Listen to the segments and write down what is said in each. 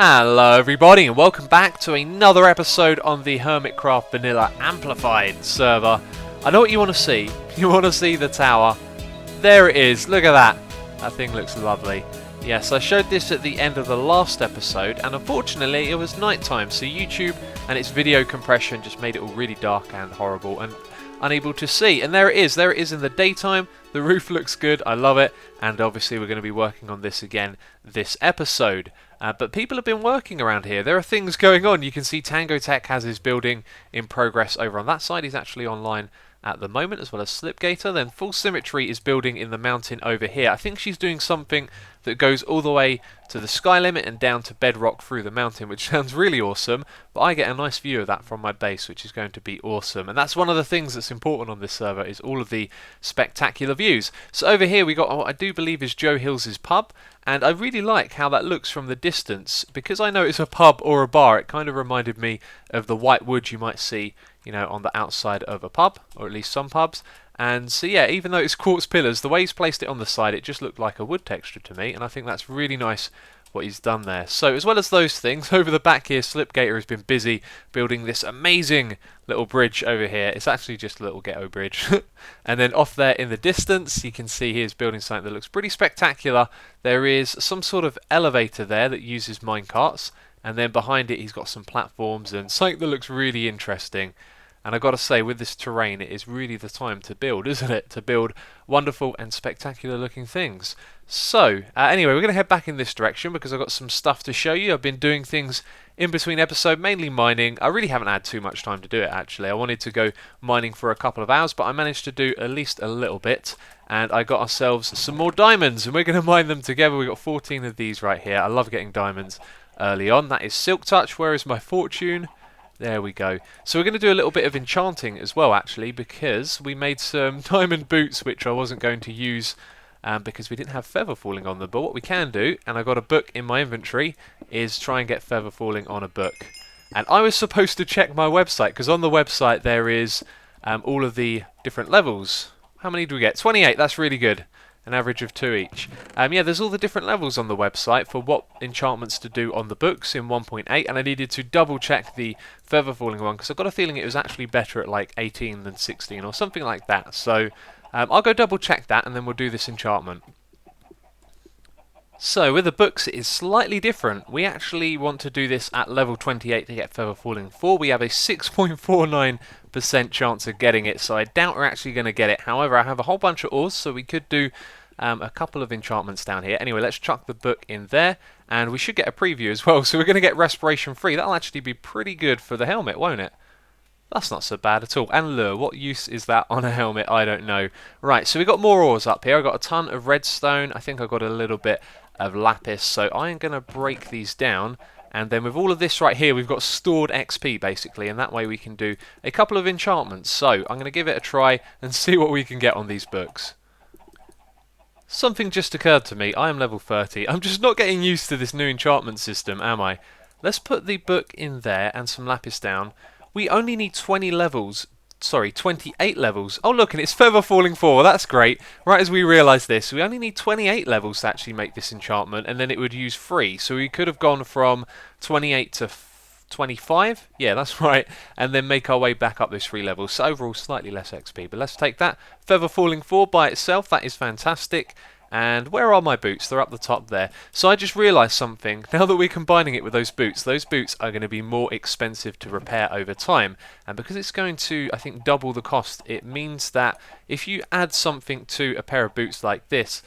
Hello everybody and welcome back to another episode on the Hermitcraft Vanilla Amplified server. I know what you want to see. You want to see the tower. There it is, look at that. That thing looks lovely. Yes, I showed this at the end of the last episode and unfortunately it was nighttime, so YouTube and its video compression just made it all really dark and horrible and unable to see. And there it is in the daytime. The roof looks good, I love it, and obviously we're going to be working on this again this episode. But people have been working around here. There are things going on. You can see Tango Tech has his building in progress over on that side. He's actually online at the moment, as well as Slipgator. Then Full Symmetry is building in the mountain over here. I think she's doing something that goes all the way to the sky limit and down to bedrock through the mountain, which sounds really awesome. But I get a nice view of that from my base, which is going to be awesome. And that's one of the things that's important on this server, is all of the spectacular views. So over here we got what I do believe is Joe Hill's pub. And I really like how that looks from the distance. Because I know it's a pub or a bar, it kind of reminded me of the white wood you might see, you know, on the outside of a pub, or at least some pubs. And so yeah, even though it's quartz pillars, the way he's placed it on the side, it just looked like a wood texture to me, and I think that's really nice what he's done there. So as well as those things, over the back here, Slipgator has been busy building this amazing little bridge over here. It's actually just a little ghetto bridge. And then off there in the distance, you can see he's building something that looks pretty spectacular. There is some sort of elevator there that uses minecarts, and then behind it he's got some platforms and something that looks really interesting. And I've got to say, with this terrain, it is really the time to build, isn't it? To build wonderful and spectacular looking things. So, anyway, we're going to head back in this direction because I've got some stuff to show you. I've been doing things in between episodes, mainly mining. I really haven't had too much time to do it, actually. I wanted to go mining for a couple of hours, but I managed to do at least a little bit. And I got ourselves some more diamonds, and we're going to mine them together. We've got 14 of these right here. I love getting diamonds early on. That is Silk Touch. Where is my fortune? There we go. So we're going to do a little bit of enchanting as well, actually, because we made some diamond boots, which I wasn't going to use because we didn't have feather falling on them. But what we can do, and I've got a book in my inventory, is try and get feather falling on a book. And I was supposed to check my website, because on the website there is all of the different levels. How many do we get? 28, that's really good. An average of 2 each. Yeah, there's all the different levels on the website for what enchantments to do on the books in 1.8, and I needed to double check the feather falling one because I've got a feeling it was actually better at like 18 than 16 or something like that. So I'll go double check that and then we'll do this enchantment. So with the books it is slightly different. We want to do this at level 28 to get feather falling 4. We have a 6.49% chance of getting it, so I doubt we're actually going to get it. However, I have a whole bunch of ores, so we could do a couple of enchantments down here. Anyway, let's chuck the book in there, and we should get a preview as well. So we're going to get respiration free. That'll actually be pretty good for the helmet, won't it? That's not so bad at all. And lure, what use is that on a helmet? I don't know. Right, so we've got more ores up here. I've got a ton of redstone. I think I've got a little bit of lapis, so I am going to break these down, and then with all of this right here we've got stored XP basically, and that way we can do a couple of enchantments. So I'm going to give it a try and see what we can get on these books. Something just occurred to me. I am level 30. I'm just not getting used to this new enchantment system, am I? Let's put the book in there and some lapis down. We only need 28 levels. Oh look, and it's feather falling 4, that's great. Right as we realise this, we only need 28 levels to actually make this enchantment, and then it would use 3. So we could have gone from 28 to 25, yeah that's right, and then make our way back up those 3 levels. So overall slightly less XP, but let's take that. Feather falling 4 by itself, that is fantastic. And where are my boots? They're up the top there. So I just realised something. Now that we're combining it with those boots are going to be more expensive to repair over time. And because it's going to, I think, double the cost, it means that if you add something to a pair of boots like this,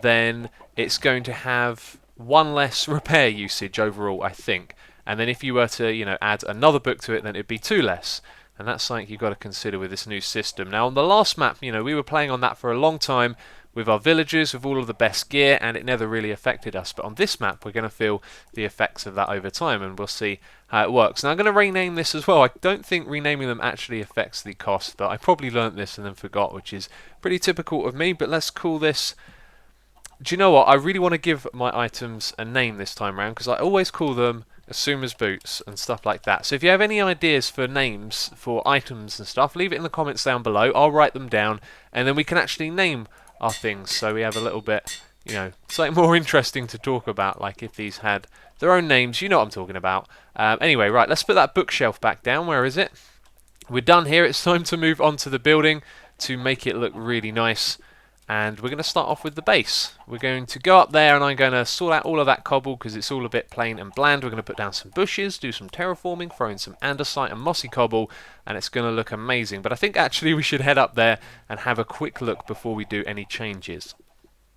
then it's going to have 1 less repair usage overall, I think. And then if you were to, you know, add another book to it, then it'd be 2 less. And that's something you've got to consider with this new system. Now on the last map, you know, we were playing on that for a long time, with our villagers, with all of the best gear, and it never really affected us. But on this map, we're going to feel the effects of that over time, and we'll see how it works. Now, I'm going to rename this as well. I don't think renaming them actually affects the cost, but I probably learnt this and then forgot, which is pretty typical of me. But let's call this... Do you know what? I really want to give my items a name this time around, because I always call them Asuma's Boots and stuff like that. So if you have any ideas for names for items and stuff, leave it in the comments down below. I'll write them down, and then we can actually name our things, so we have a little bit, you know, something more interesting to talk about, like if these had their own names. You know what I'm talking about. Anyway, right, let's put that bookshelf back down. Where is it? We're done here. It's time to move on to the building to make it look really nice. And we're going to start off with the base. We're going to go up there and I'm going to sort out all of that cobble because it's all a bit plain and bland. We're going to put down some bushes, do some terraforming, throw in some andesite and mossy cobble, and it's going to look amazing. But I think actually we should head up there and have a quick look before we do any changes.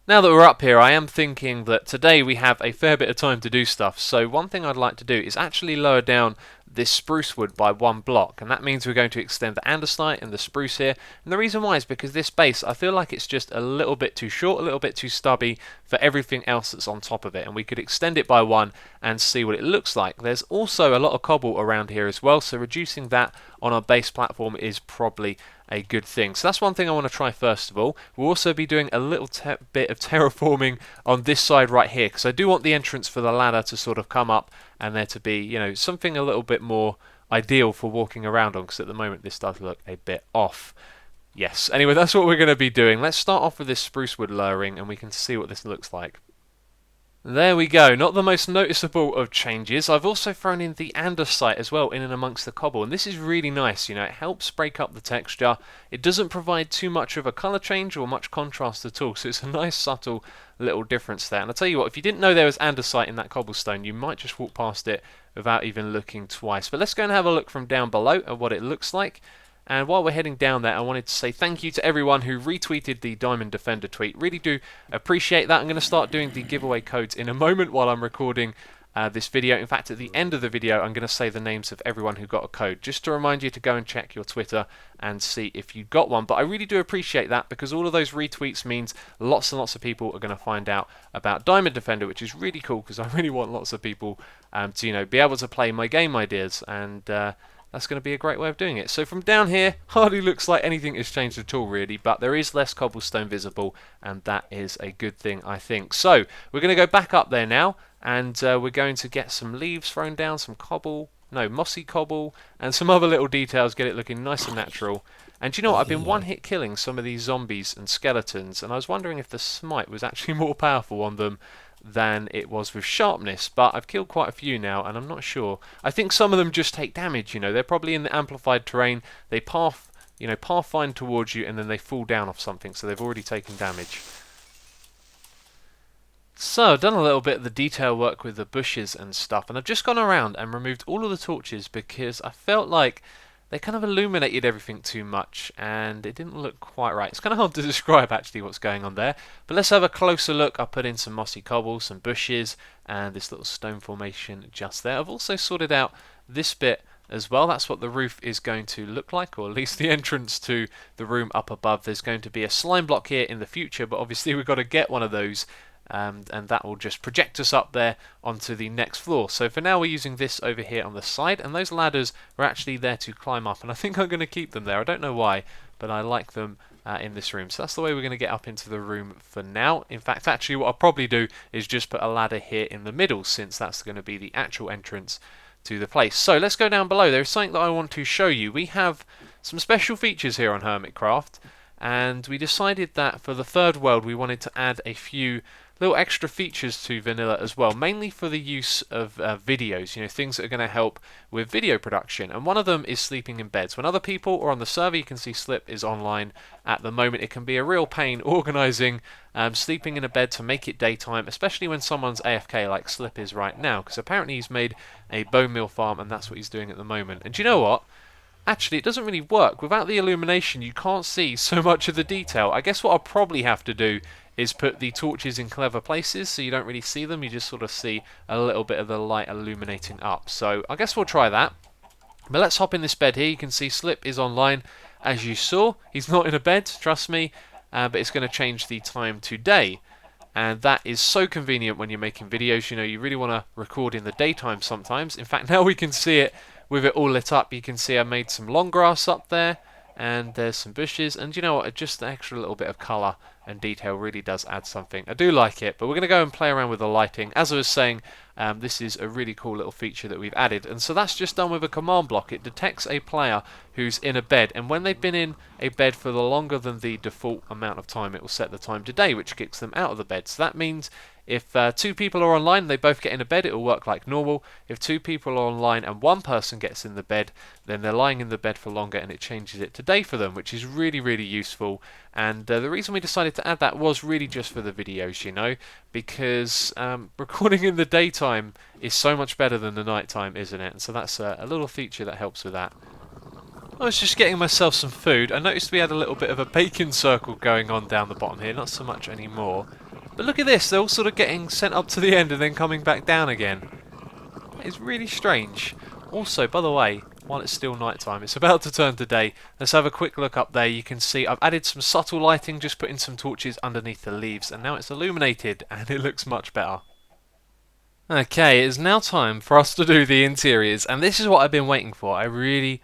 Now that we're up here, I am thinking that today we have a fair bit of time to do stuff, so one thing I'd like to do is actually lower down this spruce wood by 1 block, and that means we're going to extend the andesite and the spruce here, and the reason why is because this base, I feel like it's just a little bit too short, a little bit too stubby for everything else that's on top of it, and we could extend it by 1 and see what it looks like. There's also a lot of cobble around here as well, so reducing that on our base platform is probably a good thing. So that's one thing I want to try first of all. We'll also be doing a little bit of terraforming on this side right here because I do want the entrance for the ladder to sort of come up and there to be, you know, something a little bit more ideal for walking around on because at the moment this does look a bit off. Yes, anyway, that's what we're going to be doing. Let's start off with this spruce wood lowering and we can see what this looks like. There we go, not the most noticeable of changes. I've also thrown in the andesite as well in and amongst the cobble, and this is really nice, you know, it helps break up the texture. It doesn't provide too much of a colour change or much contrast at all, so it's a nice subtle little difference there. And I'll tell you what, if you didn't know there was andesite in that cobblestone, you might just walk past it without even looking twice. But let's go and have a look from down below at what it looks like. And while we're heading down there, I wanted to say thank you to everyone who retweeted the Diamond Defender tweet. Really do appreciate that. I'm going to start doing the giveaway codes in a moment while I'm recording this video. In fact, at the end of the video, I'm going to say the names of everyone who got a code, just to remind you to go and check your Twitter and see if you got one. But I really do appreciate that because all of those retweets means lots and lots of people are going to find out about Diamond Defender, which is really cool because I really want lots of people to, you know, be able to play my game ideas, and that's going to be a great way of doing it. So from down here, hardly looks like anything has changed at all really, but there is less cobblestone visible, and that is a good thing, I think. So we're going to go back up there now, and we're going to get some leaves thrown down, some mossy cobble, and some other little details, get it looking nice and natural. And you know what, I've been one-hit killing some of these zombies and skeletons, and I was wondering if the smite was actually more powerful on them than it was with sharpness, but I've killed quite a few now and I'm not sure. I think some of them just take damage, you know, they're probably in the amplified terrain, they pathfind towards you and then they fall down off something, so they've already taken damage. So I've done a little bit of the detail work with the bushes and stuff, and I've just gone around and removed all of the torches because I felt like they kind of illuminated everything too much and it didn't look quite right. It's kind of hard to describe actually what's going on there. But let's have a closer look. I put in some mossy cobble, some bushes, and this little stone formation just there. I've also sorted out this bit as well. That's what the roof is going to look like, or at least the entrance to the room up above. There's going to be a slime block here in the future, but obviously we've got to get one of those. And that will just project us up there onto the next floor. So for now we're using this over here on the side, and those ladders are actually there to climb up, and I think I'm going to keep them there. I don't know why, but I like them in this room. So that's the way we're going to get up into the room for now. In fact, actually what I'll probably do is just put a ladder here in the middle, since that's going to be the actual entrance to the place. So let's go down below. There's something that I want to show you. We have some special features here on Hermitcraft, and we decided that for the third world we wanted to add a few little extra features to vanilla as well, mainly for the use of videos, you know, things that are going to help with video production. And one of them is sleeping in beds. When other people are on the server, you can see Slip is online at the moment. It can be a real pain organising sleeping in a bed to make it daytime, especially when someone's AFK like Slip is right now, because apparently he's made a bone meal farm and that's what he's doing at the moment. And do you know what? Actually, it doesn't really work. Without the illumination, you can't see so much of the detail. I guess what I'll probably have to do is put the torches in clever places so you don't really see them. You just sort of see a little bit of the light illuminating up. So I guess we'll try that. But let's hop in this bed here. You can see Slip is online, as you saw. He's not in a bed, trust me, but it's going to change the time to day. And that is so convenient when you're making videos. You know, you really want to record in the daytime sometimes. In fact, now we can see it with it all lit up. You can see I made some long grass up there, and there's some bushes, and you know what, just the extra little bit of colour and detail really does add something. I do like it, but we're going to go and play around with the lighting. As I was saying, this is a really cool little feature that we've added, and so that's just done with a command block. It detects a player who's in a bed, and when they've been in a bed for the longer than the default amount of time, it will set the time to day, which kicks them out of the bed. So that means If 2 people are online, they both get in a bed, it will work like normal. If 2 people are online and 1 person gets in the bed, then they're lying in the bed for longer and it changes it to day for them, which is really, really useful. And the reason we decided to add that was really just for the videos, you know, because recording in the daytime is so much better than the nighttime, isn't it? And so that's a little feature that helps with that. I was just getting myself some food. I noticed we had a little bit of a bacon circle going on down the bottom here, not so much anymore. But look at this, they're all sort of getting sent up to the end and then coming back down again. It's really strange. Also, by the way, while it's still nighttime, it's about to turn to day. Let's have a quick look up there. You can see I've added some subtle lighting, just putting some torches underneath the leaves, and now it's illuminated and it looks much better. Okay, it's now time for us to do the interiors, and this is what I've been waiting for. I really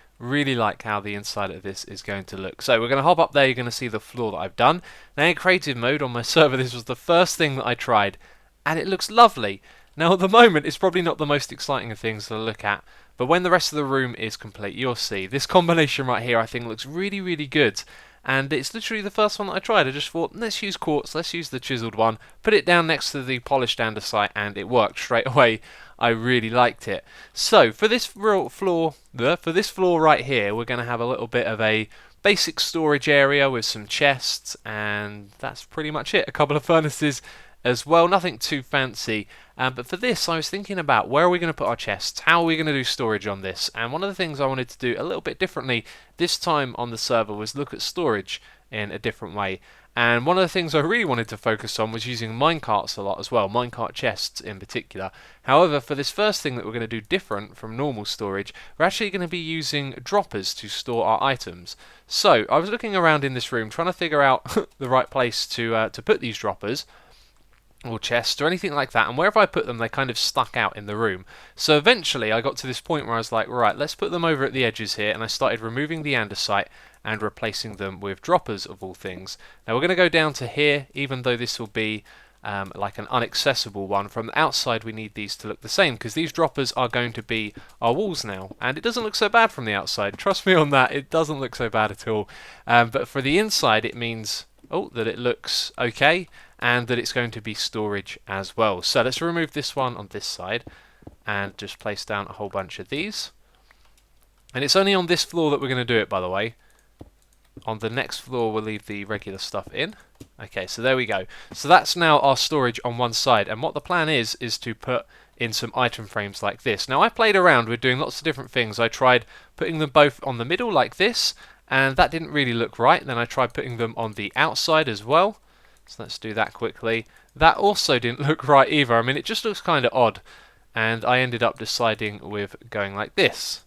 like how the inside of this is going to look. So we're going to hop up there, you're going to see the floor that I've done. Now in creative mode on my server, this was the first thing that I tried, and it looks lovely. Now at the moment, it's probably not the most exciting of things to look at, but when the rest of the room is complete, you'll see. This combination right here I think looks really good. And it's literally the first one that I tried. I just thought, let's use quartz, let's use the chiseled one, put it down next to the polished andesite, and it worked straight away. I really liked it. So for this floor right here, we're going to have a little bit of a basic storage area with some chests, and that's pretty much it. A couple of furnaces as well, nothing too fancy. But for this, I was thinking about where are we going to put our chests, how are we going to do storage on this, and one of the things I wanted to do a little bit differently this time on the server was look at storage in a different way. And one of the things I really wanted to focus on was using minecarts a lot as well, minecart chests in particular. However, for this first thing that we're going to do different from normal storage, we're actually going to be using droppers to store our items. So I was looking around in this room trying to figure out the right place to put these droppers, or chests or anything like that, and wherever I put them they kind of stuck out in the room. So eventually I got to this point where I was like, right, let's put them over at the edges here, and I started removing the andesite and replacing them with droppers of all things. Now we're going to go down to here, even though this will be like an inaccessible one. From the outside we need these to look the same, because these droppers are going to be our walls now, and it doesn't look so bad from the outside. Trust me on that, it doesn't look so bad at all. But for the inside it means that it looks okay, and that it's going to be storage as well. So let's remove this one on this side and just place down a whole bunch of these. And it's only on this floor that we're going to do it, by the way. On the next floor we'll leave the regular stuff in. Okay, so there we go. So that's now our storage on one side, and what the plan is to put in some item frames like this. Now I played around with doing lots of different things. I tried putting them both on the middle like this, and that didn't really look right. Then I tried putting them on the outside as well. So let's do that quickly. That also didn't look right either. I mean, it just looks kind of odd. And I ended up deciding with going like this.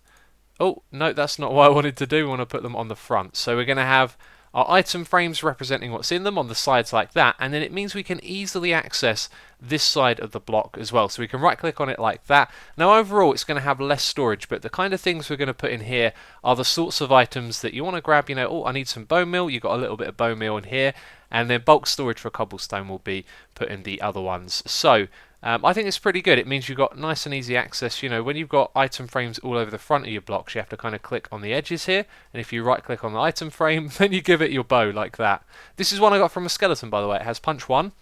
Oh, no, that's not what I wanted to do. We want to put them on the front. So we're going to have our item frames representing what's in them on the sides like that, and then it means we can easily access this side of the block as well. So we can right click on it like that. Now overall it's going to have less storage, but the kind of things we're going to put in here are the sorts of items that you want to grab. You know, oh, I need some bone meal, you've got a little bit of bone meal in here, and then bulk storage for cobblestone will be put in the other ones. So I think it's pretty good. It means you've got nice and easy access. You know, when you've got item frames all over the front of your blocks, you have to kind of click on the edges here, and if you right click on the item frame, then you give it your bow like that. This is one I got from a skeleton, by the way. It has punch 1.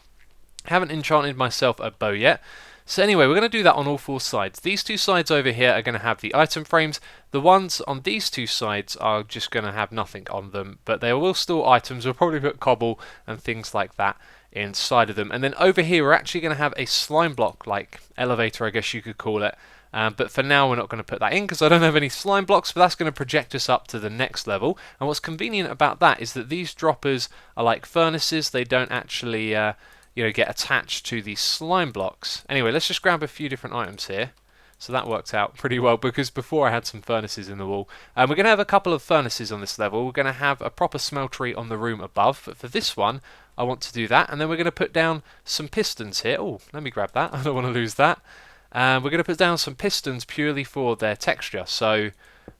I haven't enchanted myself a bow yet. So anyway, we're going to do that on all 4 sides. These 2 sides over here are going to have the item frames. The ones on these 2 sides are just going to have nothing on them, but they will store items. We'll probably put cobble and things like that inside of them. And then over here we're actually going to have a slime block, like elevator I guess you could call it. But for now we're not going to put that in because I don't have any slime blocks, but that's going to project us up to the next level. And what's convenient about that is that these droppers are like furnaces. They don't actually get attached to these slime blocks. Anyway, let's just grab a few different items here. So that worked out pretty well because before I had some furnaces in the wall. We're going to have a couple of furnaces on this level. We're going to have a proper smeltery on the room above, but for this one I want to do that. And then we're going to put down some pistons here. Oh, let me grab that. I don't want to lose that. We're going to put down some pistons purely for their texture. So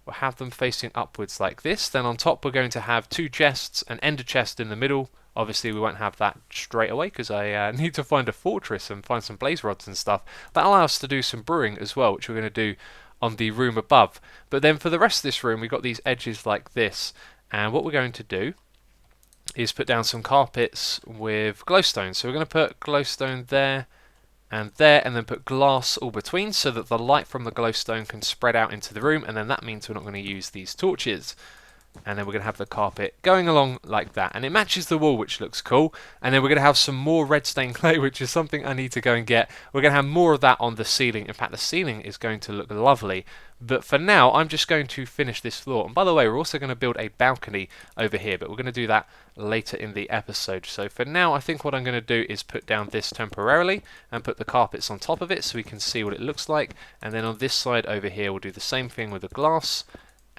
we'll have them facing upwards like this. Then on top we're going to have 2 chests, an ender chest in the middle. Obviously we won't have that straight away because I need to find a fortress and find some blaze rods and stuff. That allows us to do some brewing as well, which we're going to do on the room above. But then for the rest of this room we've got these edges like this, and what we're going to do is put down some carpets with glowstone. So we're going to put glowstone there and there, and then put glass all between so that the light from the glowstone can spread out into the room, and then that means we're not going to use these torches. And then we're going to have the carpet going along like that, and it matches the wall, which looks cool. And then we're going to have some more red stained clay, which is something I need to go and get. We're going to have more of that on the ceiling. In fact, the ceiling is going to look lovely. But for now, I'm just going to finish this floor. And by the way, we're also going to build a balcony over here, but we're going to do that later in the episode. So for now, I think what I'm going to do is put down this temporarily and put the carpets on top of it so we can see what it looks like. And then on this side over here, we'll do the same thing with the glass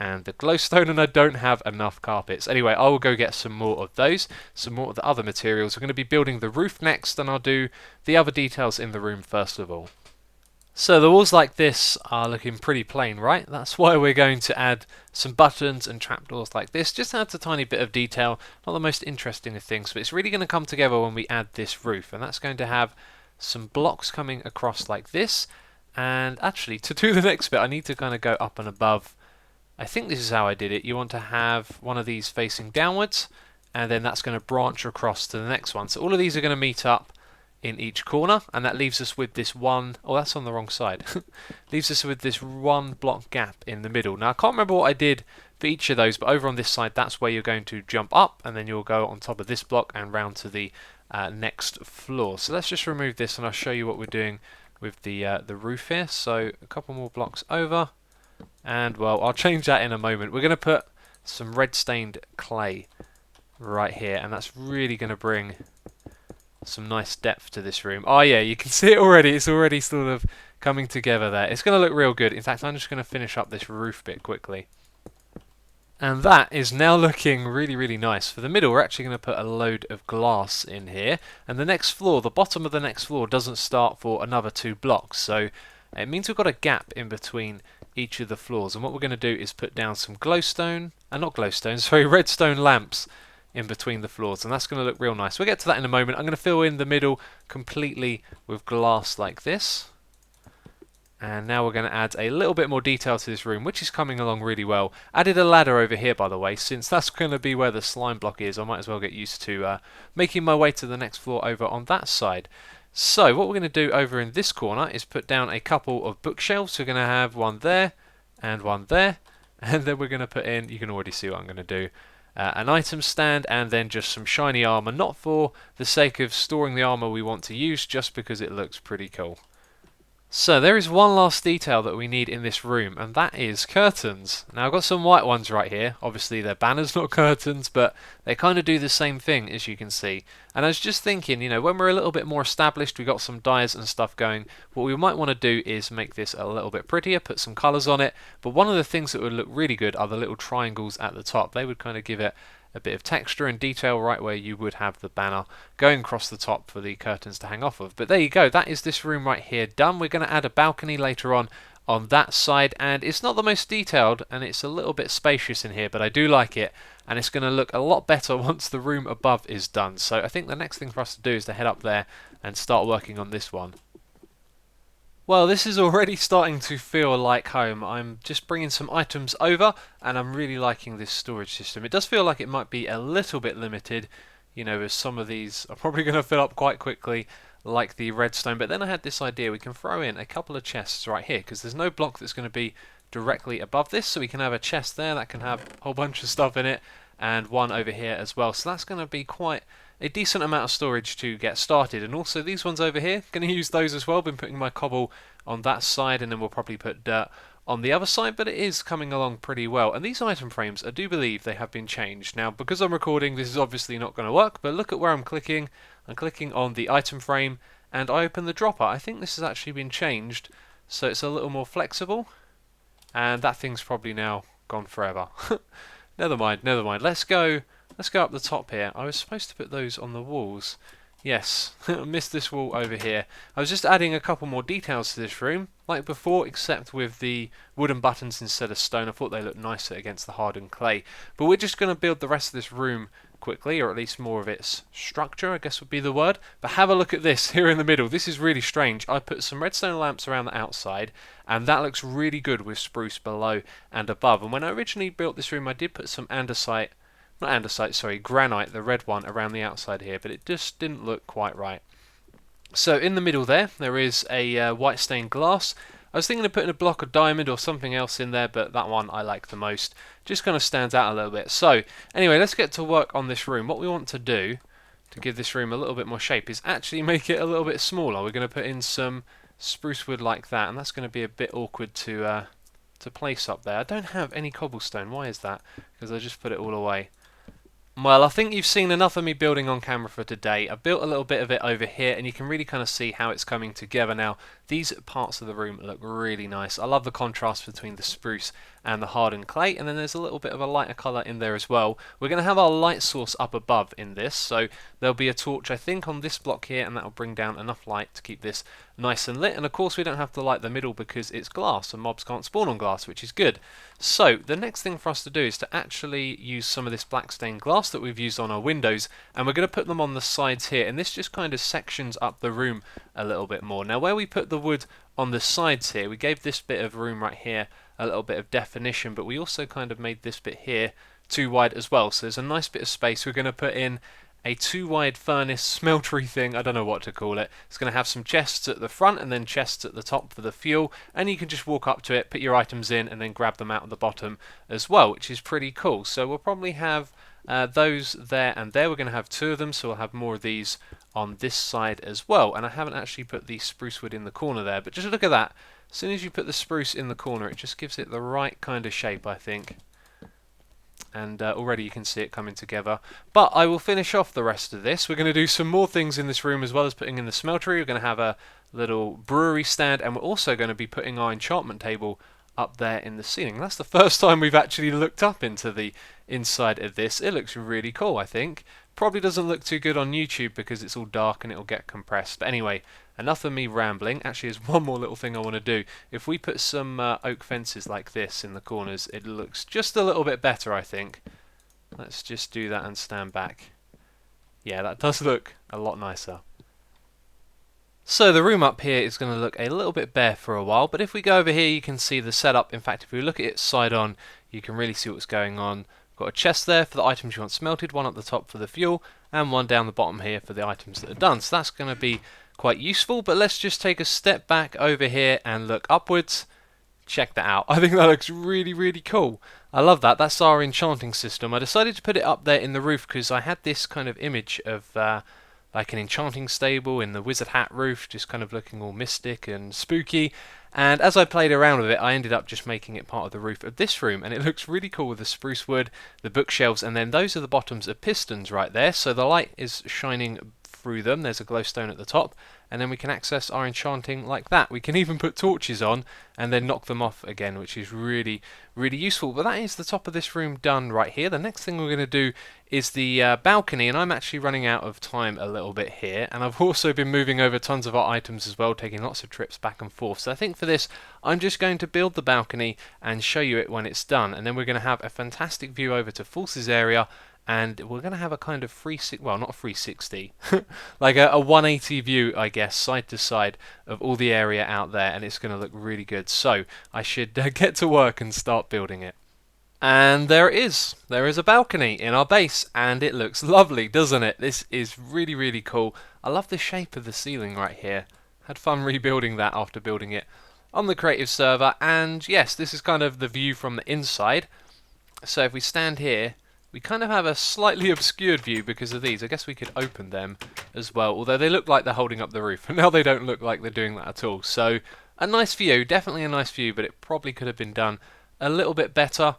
and the glowstone, and I don't have enough carpets. Anyway, I will go get some more of those, some more of the other materials. We're going to be building the roof next, and I'll do the other details in the room first of all. So the walls like this are looking pretty plain, right? That's why we're going to add some buttons and trapdoors like this. Just adds a tiny bit of detail, not the most interesting of things, but it's really going to come together when we add this roof, and that's going to have some blocks coming across like this. And actually, to do the next bit, I need to kind of go up and above. I think this is how I did it. You want to have one of these facing downwards, and then that's going to branch across to the next one. So all of these are going to meet up in each corner, and that leaves us with this one. Oh, that's on the wrong side. Leaves us with this one block gap in the middle. Now, I can't remember what I did for each of those, but over on this side, that's where you're going to jump up, and then you'll go on top of this block and round to the next floor. So let's just remove this, and I'll show you what we're doing with the roof here. So a couple more blocks over. And, well, I'll change that in a moment. We're going to put some red stained clay right here, and that's really going to bring some nice depth to this room. Oh yeah, you can see it already. It's already sort of coming together there. It's going to look real good. In fact, I'm just going to finish up this roof bit quickly. And that is now looking really, really nice. For the middle, we're actually going to put a load of glass in here. And the next floor, the bottom of the next floor, doesn't start for another 2 blocks. So it means we've got a gap in between each of the floors, and what we're going to do is put down some glowstone, not glowstone, sorry, redstone lamps in between the floors, and that's going to look real nice. We'll get to that in a moment. I'm going to fill in the middle completely with glass like this, and now we're going to add a little bit more detail to this room, which is coming along really well. Added a ladder over here, by the way, since that's going to be where the slime block is. I might as well get used to making my way to the next floor over on that side. So what we're going to do over in this corner is put down a couple of bookshelves. We're going to have one there and one there, and then we're going to put in, you can already see what I'm going to do, an item stand, and then just some shiny armor, not for the sake of storing the armor we want to use, just because it looks pretty cool. So there is one last detail that we need in this room, and that is curtains. Now I've got some white ones right here. Obviously they're banners, not curtains, but they kind of do the same thing, as you can see. And I was just thinking, you know, when we're a little bit more established, we've got some dyes and stuff going, what we might want to do is make this a little bit prettier, put some colours on it. But one of the things that would look really good are the little triangles at the top. They would kind of give it a bit of texture and detail right where you would have the banner going across the top for the curtains to hang off of. But there you go, that is this room right here done. We're going to add a balcony later on that side, and it's not the most detailed and it's a little bit spacious in here, but I do like it, and it's going to look a lot better once the room above is done. So I think the next thing for us to do is to head up there and start working on this one. Well, this is already starting to feel like home. I'm just bringing some items over, and I'm really liking this storage system. It does feel like it might be a little bit limited, you know, as some of these are probably going to fill up quite quickly, like the redstone. But then I had this idea, we can throw in a couple of chests right here, because there's no block that's going to be directly above this, so we can have a chest there that can have a whole bunch of stuff in it, and one over here as well. So that's going to be quite a decent amount of storage to get started. And also these ones over here, going to use those as well. Been putting my cobble on that side, and then we'll probably put dirt on the other side, but it is coming along pretty well. And these item frames, I do believe they have been changed. Now, because I'm recording, this is obviously not going to work, but look at where I'm clicking. I'm clicking on the item frame, and I open the dropper. I think this has actually been changed, so it's a little more flexible, and that thing's probably now gone forever. Never mind, never mind. Let's go up the top here. I was supposed to put those on the walls. Yes, I missed this wall over here. I was just adding a couple more details to this room, like before, except with the wooden buttons instead of stone. I thought they looked nicer against the hardened clay. But we're just going to build the rest of this room quickly, or at least more of its structure, I guess would be the word. But have a look at this here in the middle. This is really strange. I put some redstone lamps around the outside, and that looks really good with spruce below and above. And when I originally built this room, I did put some andesite, not andesite, sorry, granite, the red one, around the outside here, but it just didn't look quite right. So in the middle there is a white stained glass. I was thinking of putting a block of diamond or something else in there, but that one I like the most. Just kind of stands out a little bit. So anyway, let's get to work on this room. What we want to do to give this room a little bit more shape is actually make it a little bit smaller. We're going to put in some spruce wood like that, and that's going to be a bit awkward to place up there. I don't have any cobblestone. Why is that? Because I just put it all away. Well, I think you've seen enough of me building on camera for today. I've built a little bit of it over here, and you can really kind of see how it's coming together now. These parts of the room look really nice. I love the contrast between the spruce and the hardened clay, and then there's a little bit of a lighter colour in there as well. We're going to have our light source up above in this, so there'll be a torch, I think, on this block here, and that will bring down enough light to keep this nice and lit. And of course we don't have to light the middle because it's glass, and mobs can't spawn on glass, which is good. So the next thing for us to do is to actually use some of this black stained glass that we've used on our windows, and we're going to put them on the sides here, and this just kind of sections up the room a little bit more. Now where we put the wood on the sides here, we gave this bit of room right here a little bit of definition, but we also kind of made this bit here too wide as well, so there's a nice bit of space. We're going to put in a too wide furnace smeltery thing, I don't know what to call it. It's going to have some chests at the front and then chests at the top for the fuel, and you can just walk up to it, put your items in, and then grab them out of the bottom as well, which is pretty cool. So we'll probably have those there and there. We're going to have two of them, so we'll have more of these on this side as well. And I haven't actually put the spruce wood in the corner there, but just look at that. As soon as you put the spruce in the corner, it just gives it the right kind of shape, I think. And already you can see it coming together. But I will finish off the rest of this. We're going to do some more things in this room as well as putting in the smeltery. We're going to have a little brewery stand, and we're also going to be putting our enchantment table up there in the ceiling. That's the first time we've actually looked up into the inside of this. It looks really cool, I think. Probably doesn't look too good on YouTube because it's all dark and it'll get compressed. But anyway, enough of me rambling. Actually, there's one more little thing I want to do. If we put some oak fences like this in the corners, it looks just a little bit better, I think. Let's just do that and stand back. Yeah, that does look a lot nicer. So the room up here is going to look a little bit bare for a while, but if we go over here you can see the setup. In fact, if we look at it side on, you can really see what's going on. Got a chest there for the items you want smelted, one at the top for the fuel, and one down the bottom here for the items that are done. So that's going to be quite useful, but let's just take a step back over here and look upwards. Check that out. I think that looks really, really cool. I love that. That's our enchanting system. I decided to put it up there in the roof because I had this kind of image of like an enchanting stable in the wizard hat roof, just kind of looking all mystic and spooky. And as I played around with it, I ended up just making it part of the roof of this room, and it looks really cool with the spruce wood, the bookshelves, and then those are the bottoms of pistons right there, so the light is shining through them. There's a glowstone at the top, and then we can access our enchanting like that. We can even put torches on and then knock them off again, which is really, really useful. But that is the top of this room done right here. The next thing we're going to do is the balcony, and I'm actually running out of time a little bit here, and I've also been moving over tons of our items as well, taking lots of trips back and forth. So I think for this I'm just going to build the balcony and show you it when it's done, and then we're going to have a fantastic view over to Force's area, and we're going to have a kind of well, not a 360, like a 180 view, I guess, side to side of all the area out there, and it's going to look really good. So I should get to work and start building it. And there it is. There is a balcony in our base, and it looks lovely, doesn't it? This is really, really cool. I love the shape of the ceiling right here. Had fun rebuilding that after building it on the creative server, and yes, this is kind of the view from the inside. So if we stand here, we kind of have a slightly obscured view because of these. I guess we could open them as well, although they look like they're holding up the roof, and now they don't look like they're doing that at all. So a nice view, definitely a nice view, but it probably could have been done a little bit better.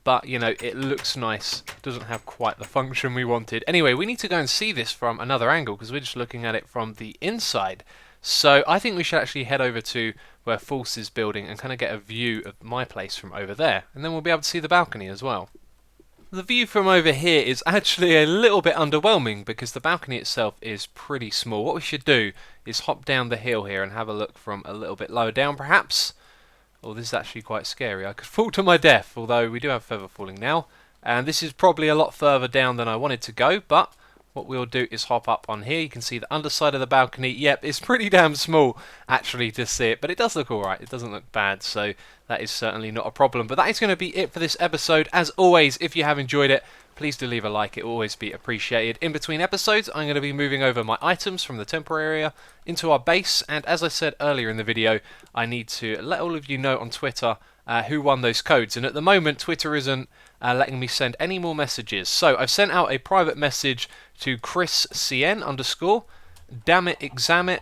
But, you know, it looks nice. It doesn't have quite the function we wanted. Anyway, we need to go and see this from another angle because we're just looking at it from the inside. So I think we should actually head over to where Force is building and kind of get a view of my place from over there. And then we'll be able to see the balcony as well. The view from over here is actually a little bit underwhelming because the balcony itself is pretty small. What we should do is hop down the hill here and have a look from a little bit lower down perhaps. Oh, this is actually quite scary. I could fall to my death, although we do have feather falling now. And this is probably a lot further down than I wanted to go, but what we'll do is hop up on here. You can see the underside of the balcony. Yep, it's pretty damn small actually to see it, but it does look alright. It doesn't look bad, so that is certainly not a problem. But that is going to be it for this episode. As always, if you have enjoyed it, please do leave a like, it will always be appreciated. In between episodes, I'm going to be moving over my items from the temporary area into our base, and as I said earlier in the video, I need to let all of you know on Twitter who won those codes, and at the moment Twitter isn't letting me send any more messages. So I've sent out a private message to ChrisCN _, Dammit Examit,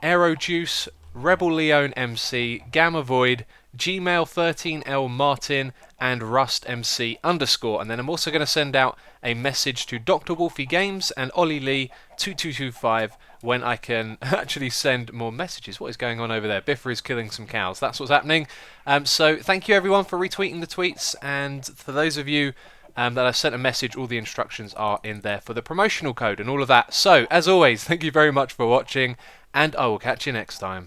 Aerojuice, Rebel Leone MC, Gamma Void, Gmail 13L Martin, and Rust MC _, and then I'm also going to send out a message to Dr. Wolfie Games and Ollie Lee 2225 when I can actually send more messages. What is going on over there? Biffer is killing some cows. That's what's happening. So thank you everyone for retweeting the tweets, and for those of you that I sent a message, all the instructions are in there for the promotional code and all of that. So as always, thank you very much for watching, and I will catch you next time.